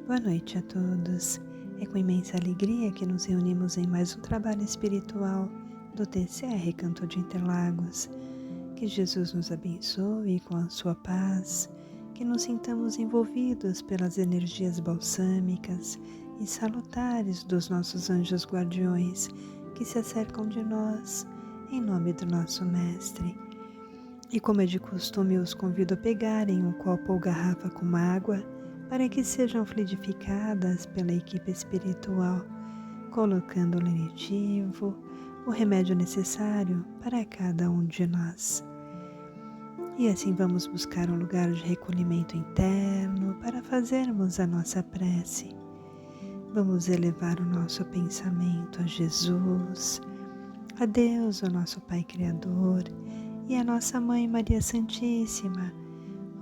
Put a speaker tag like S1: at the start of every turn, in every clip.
S1: Boa noite a todos. É com imensa alegria que nos reunimos em mais um trabalho espiritual do TCR Canto de Interlagos. Que Jesus nos abençoe com a sua paz, que nos sintamos envolvidos pelas energias balsâmicas e salutares dos nossos anjos guardiões que se acercam de nós, em nome do nosso Mestre. E como é de costume, os convido a pegarem um copo ou garrafa com água para que sejam fluidificadas pela equipe espiritual, colocando o lenitivo, o remédio necessário para cada um de nós. E assim vamos buscar um lugar de recolhimento interno para fazermos a nossa prece. Vamos elevar o nosso pensamento a Jesus, a Deus, o nosso Pai Criador, e a nossa Mãe Maria Santíssima,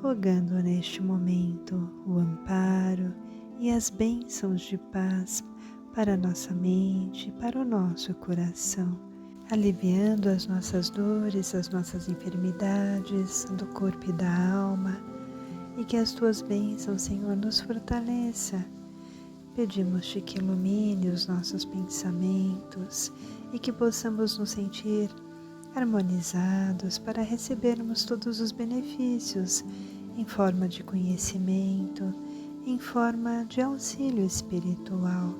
S1: rogando neste momento o amparo e as bênçãos de paz para a nossa mente, para o nosso coração, aliviando as nossas dores, as nossas enfermidades do corpo e da alma, e que as tuas bênçãos, Senhor, nos fortaleça. Pedimos-te que ilumine os nossos pensamentos e que possamos nos sentir harmonizados para recebermos todos os benefícios em forma de conhecimento, em forma de auxílio espiritual.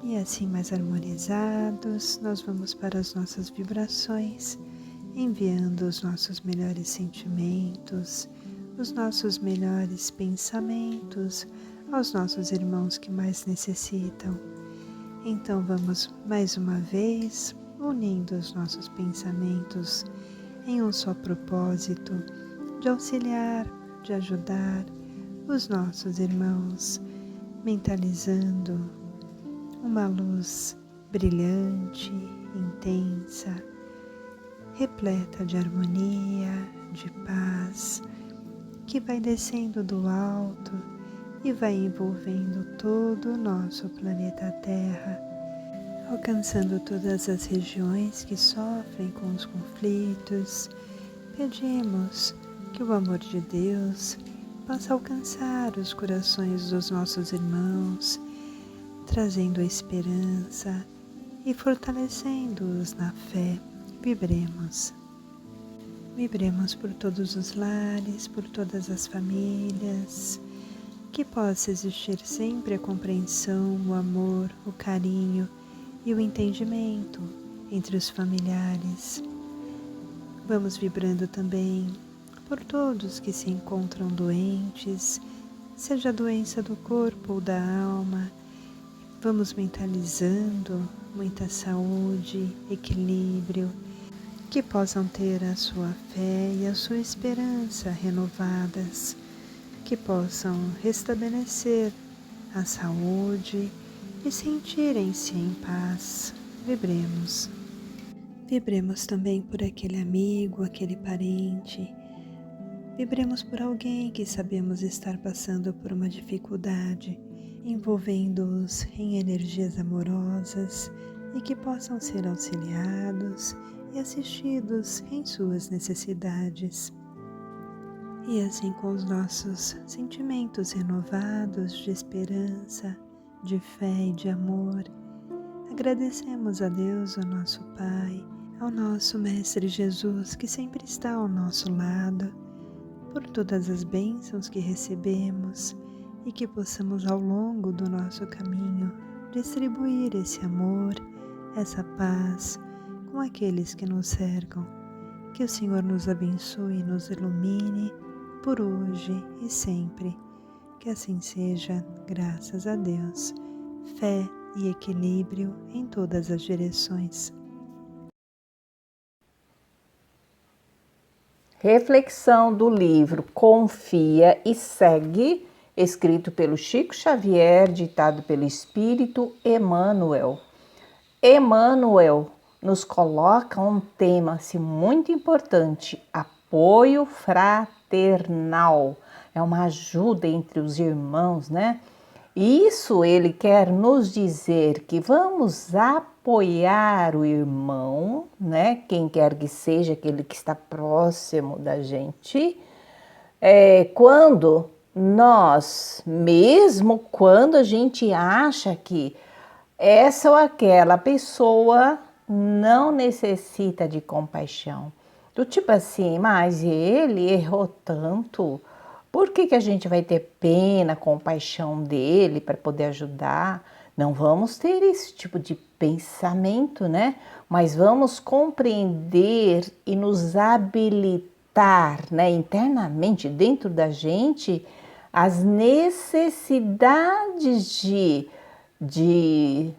S1: E assim mais harmonizados, nós vamos para as nossas vibrações, enviando os nossos melhores sentimentos, os nossos melhores pensamentos aos nossos irmãos que mais necessitam. Então vamos mais uma vez unindo os nossos pensamentos em um só propósito de auxiliar, de ajudar os nossos irmãos, mentalizando uma luz brilhante, intensa, repleta de harmonia, de paz, que vai descendo do alto e vai envolvendo todo o nosso planeta Terra, alcançando todas as regiões que sofrem com os conflitos. Pedimos que o amor de Deus possa alcançar os corações dos nossos irmãos, trazendo a esperança e fortalecendo-os na fé. Vibremos. Vibremos por todos os lares, por todas as famílias, que possa existir sempre a compreensão, o amor, o carinho e o entendimento entre os familiares. Vamos vibrando também por todos que se encontram doentes, seja a doença do corpo ou da alma. Vamos mentalizando muita saúde, equilíbrio, que possam ter a sua fé e a sua esperança renovadas, que possam restabelecer a saúde e sentirem-se em paz. Vibremos. Vibremos também por aquele amigo, aquele parente. Vibremos por alguém que sabemos estar passando por uma dificuldade, envolvendo-os em energias amorosas e que possam ser auxiliados e assistidos em suas necessidades. E assim, com os nossos sentimentos renovados de esperança, de fé e de amor, agradecemos a Deus, o nosso Pai, ao nosso Mestre Jesus, que sempre está ao nosso lado, por todas as bênçãos que recebemos e que possamos ao longo do nosso caminho distribuir esse amor, essa paz com aqueles que nos cercam. Que o Senhor nos abençoe e nos ilumine por hoje e sempre. Que assim seja, graças a Deus. Fé e equilíbrio em todas as direções.
S2: Reflexão do livro Confia e Segue, escrito pelo Chico Xavier, ditado pelo Espírito Emmanuel. Emmanuel nos coloca um tema muito importante: apoio fraternal. É uma ajuda entre os irmãos, né? Isso ele quer nos dizer que vamos apoiar o irmão, né? Quem quer que seja aquele que está próximo da gente, quando nós, mesmo quando a gente acha que essa ou aquela pessoa não necessita de compaixão. Do tipo assim, mas ele errou tanto, por que que a gente vai ter pena, compaixão dele para poder ajudar? Não vamos ter esse tipo de pensamento, né? Mas vamos compreender e nos habilitar, né, internamente, dentro da gente, as necessidades de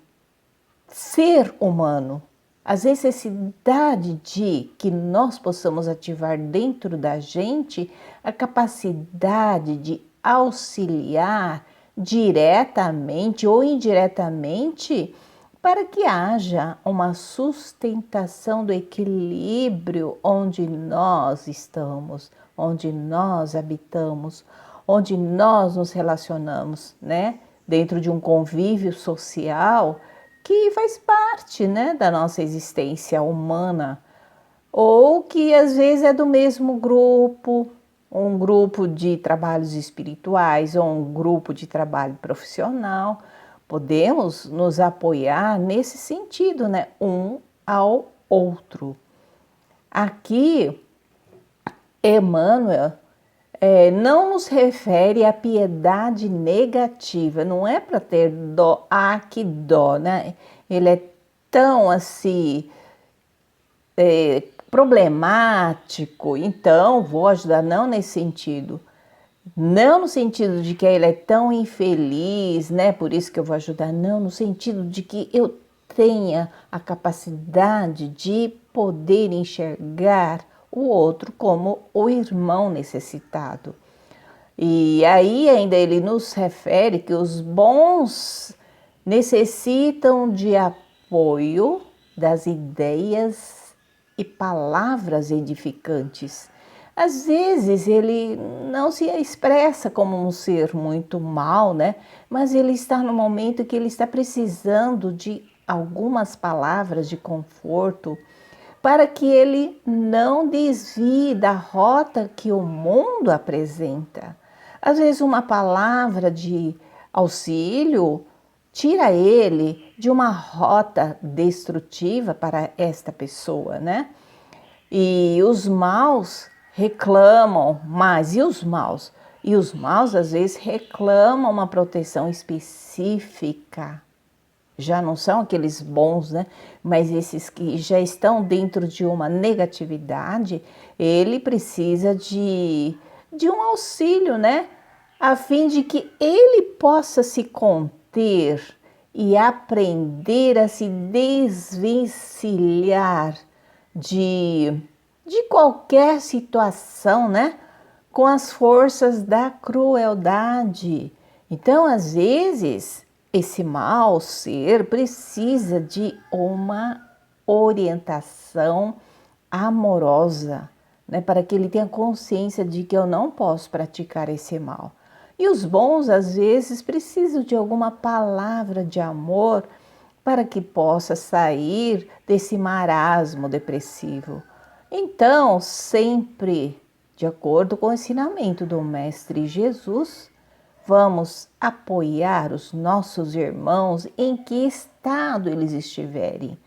S2: ser humano, as necessidades de que nós possamos ativar dentro da gente a capacidade de auxiliar diretamente ou indiretamente para que haja uma sustentação do equilíbrio onde nós estamos, onde nós habitamos, onde nós nos relacionamos, né? Dentro de um convívio social que faz parte, né, da nossa existência humana, ou que às vezes é do mesmo grupo, um grupo de trabalhos espirituais ou um grupo de trabalho profissional. Podemos nos apoiar nesse sentido, né, um ao outro. Aqui, Emmanuel não nos refere à piedade negativa, não é para ter dó, que dó, né? Ele é tão assim problemático, então vou ajudar, não nesse sentido. Não no sentido de que ele é tão infeliz, né? Por isso que eu vou ajudar, não, no sentido de que eu tenha a capacidade de poder enxergar o outro como o irmão necessitado. E aí ainda ele nos refere que os bons necessitam de apoio das ideias e palavras edificantes. Às vezes ele não se expressa como um ser muito mau, né? Mas ele está no momento que ele está precisando de algumas palavras de conforto para que ele não desvie da rota que o mundo apresenta. Às vezes uma palavra de auxílio tira ele de uma rota destrutiva para esta pessoa, né? E os maus reclamam, mas e os maus? E os maus às vezes reclamam uma proteção específica. Já não são aqueles bons, né? Mas esses que já estão dentro de uma negatividade, ele precisa de um auxílio, né? A fim de que ele possa se conter e aprender a se desvencilhar de qualquer situação, né? Com as forças da crueldade. Então, às vezes, esse mau ser precisa de uma orientação amorosa, né? Para que ele tenha consciência de que eu não posso praticar esse mal. E os bons, às vezes, precisam de alguma palavra de amor para que possa sair desse marasmo depressivo. Então, sempre de acordo com o ensinamento do Mestre Jesus, vamos apoiar os nossos irmãos em que estado eles estiverem.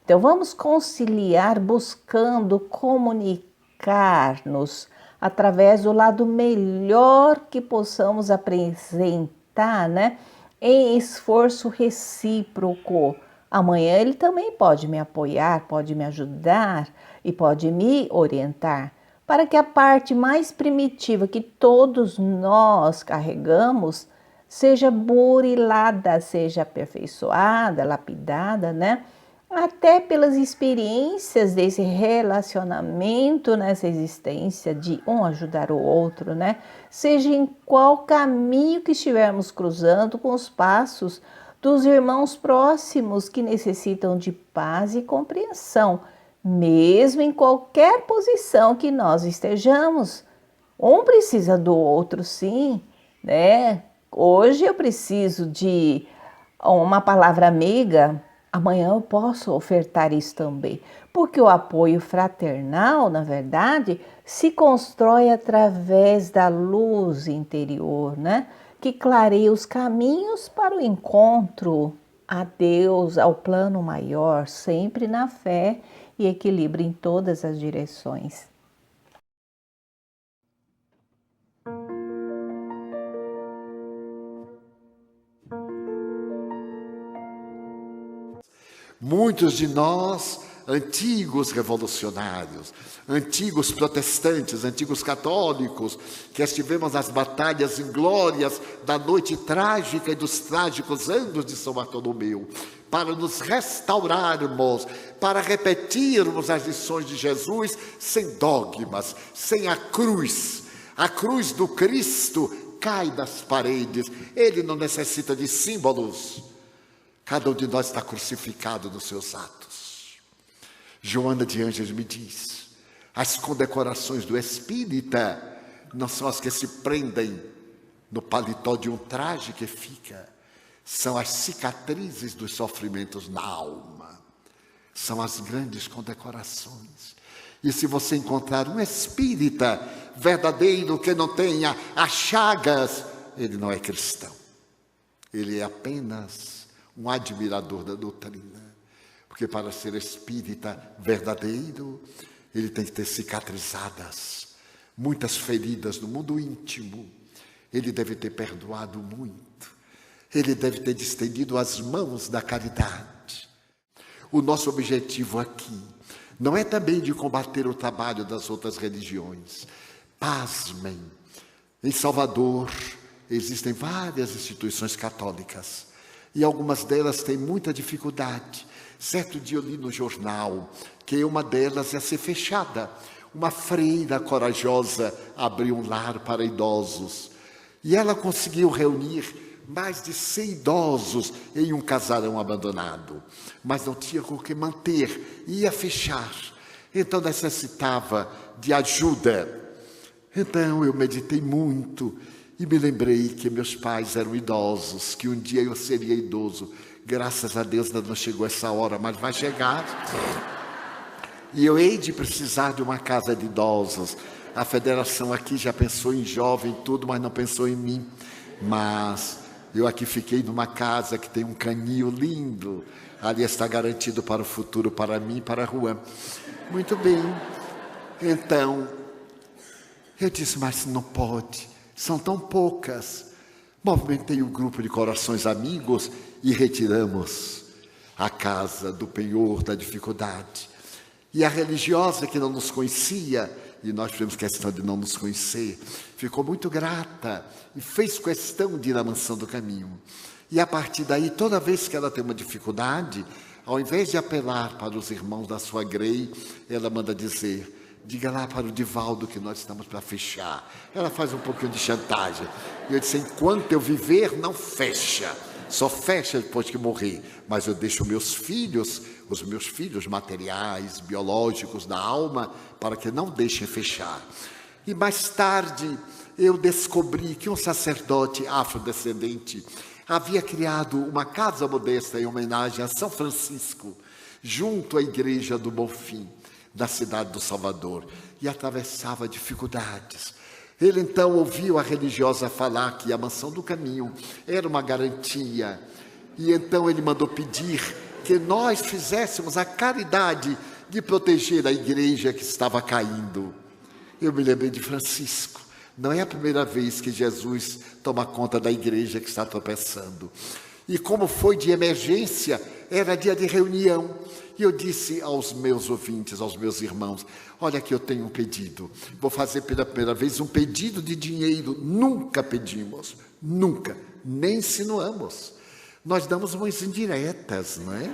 S2: Então, vamos conciliar buscando comunicar-nos através do lado melhor que possamos apresentar, né? Em esforço recíproco. Amanhã ele também pode me apoiar, pode me ajudar e pode me orientar, para que a parte mais primitiva que todos nós carregamos seja burilada, seja aperfeiçoada, lapidada, né? Até pelas experiências desse relacionamento nessa existência de um ajudar o outro, né? Seja em qual caminho que estivermos cruzando com os passos dos irmãos próximos que necessitam de paz e compreensão, mesmo em qualquer posição que nós estejamos. Um precisa do outro, sim, né? Hoje eu preciso de uma palavra amiga, amanhã eu posso ofertar isso também. Porque o apoio fraternal, na verdade, se constrói através da luz interior, né? Que clareia os caminhos para o encontro a Deus, ao plano maior, sempre na fé e equilíbrio em todas as direções.
S3: Muitos de nós, antigos revolucionários, antigos protestantes, antigos católicos, que estivemos nas batalhas inglórias da noite trágica e dos trágicos anos de São Bartolomeu, para nos restaurarmos, para repetirmos as lições de Jesus sem dogmas, sem a cruz. A cruz do Cristo cai das paredes, ele não necessita de símbolos. Cada um de nós está crucificado nos seus atos. Joana de Ângeles me diz, as condecorações do espírita não são as que se prendem no paletó de um traje que fica, são as cicatrizes dos sofrimentos na alma, são as grandes condecorações. E se você encontrar um espírita verdadeiro que não tenha as chagas, ele não é cristão, ele é apenas um admirador da doutrina, porque para ser espírita verdadeiro, ele tem que ter cicatrizadas, muitas feridas no mundo íntimo, ele deve ter perdoado muito, ele deve ter estendido as mãos da caridade. O nosso objetivo aqui não é também de combater o trabalho das outras religiões. Pasmem, em Salvador existem várias instituições católicas, e algumas delas têm muita dificuldade. Certo dia eu li no jornal que uma delas ia ser fechada. Uma freira corajosa abriu um lar para idosos. E ela conseguiu reunir mais de 100 idosos em um casarão abandonado. Mas não tinha com o que manter, ia fechar. Então necessitava de ajuda. Então eu meditei muito. E me lembrei que meus pais eram idosos, que um dia eu seria idoso. Graças a Deus ainda não chegou essa hora, mas vai chegar. E eu hei de precisar de uma casa de idosos. A federação aqui já pensou em jovem e tudo, mas não pensou em mim. Mas eu aqui fiquei numa casa que tem um canil lindo. Ali está garantido para o futuro, para mim e para a Juan. Muito bem. Então, eu disse, mas não pode. São tão poucas. Movimentei um grupo de corações amigos e retiramos a casa do penhor da dificuldade. E a religiosa que não nos conhecia, e nós tivemos questão de não nos conhecer, ficou muito grata e fez questão de ir à Mansão do Caminho. E a partir daí, toda vez que ela tem uma dificuldade, ao invés de apelar para os irmãos da sua grei, ela manda dizer, diga lá para o Divaldo que nós estamos para fechar. Ela faz um pouquinho de chantagem. E eu disse, enquanto eu viver, não fecha. Só fecha depois que morrer. Mas eu deixo os meus filhos materiais, biológicos, da alma, para que não deixem fechar. E mais tarde, eu descobri que um sacerdote afrodescendente havia criado uma casa modesta em homenagem a São Francisco, junto à igreja do Bonfim, da cidade do Salvador, e atravessava dificuldades. Ele então ouviu a religiosa falar que a Mansão do Caminho era uma garantia, e então ele mandou pedir que nós fizéssemos a caridade de proteger a igreja que estava caindo. Eu me lembrei de Francisco. Não é a primeira vez que Jesus toma conta da igreja que está tropeçando. E como foi de emergência, era dia de reunião. E eu disse aos meus ouvintes, aos meus irmãos, olha aqui eu tenho um pedido. Vou fazer pela primeira vez um pedido de dinheiro. Nunca pedimos, nunca, nem insinuamos. Nós damos umas indiretas, não é?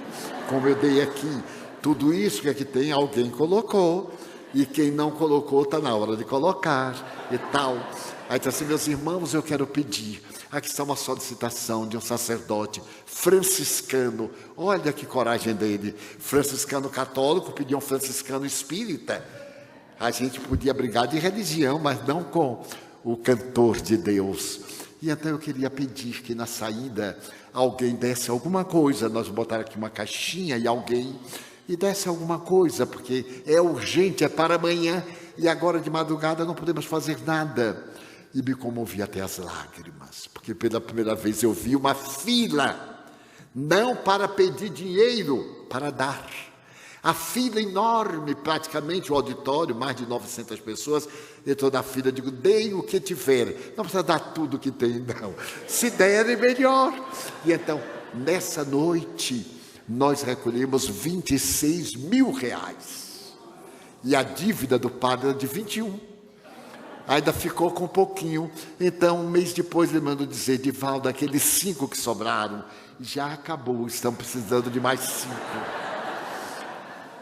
S3: Como eu dei aqui, tudo isso que aqui tem, alguém colocou. E quem não colocou, está na hora de colocar e tal. Aí disse assim, meus irmãos, eu quero pedir. Aqui está uma solicitação de um sacerdote franciscano. Olha que coragem dele. Franciscano católico pediu um franciscano espírita. A gente podia brigar de religião, mas não com o cantor de Deus. E então eu queria pedir que na saída alguém desse alguma coisa, nós botar aqui uma caixinha e desse alguma coisa, porque é urgente, é para amanhã, e agora de madrugada não podemos fazer nada. E me comovi até as lágrimas, porque pela primeira vez eu vi uma fila, não para pedir dinheiro, para dar. A fila enorme, praticamente o auditório, mais de 900 pessoas, entrou na fila, digo, deem o que tiver, não precisa dar tudo que tem, não. Se derem, melhor. E então, nessa noite, nós recolhemos 26 mil reais. E a dívida do padre era de 21. Ainda ficou com um pouquinho. Então, um mês depois, ele mandou dizer, Divaldo, aqueles 5 que sobraram, já acabou, estão precisando de mais 5.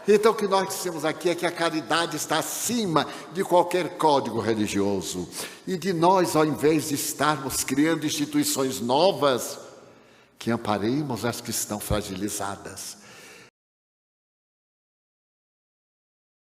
S3: Então, o que nós dissemos aqui é que a caridade está acima de qualquer código religioso. E de nós, ao invés de estarmos criando instituições novas, que amparemos as que estão fragilizadas.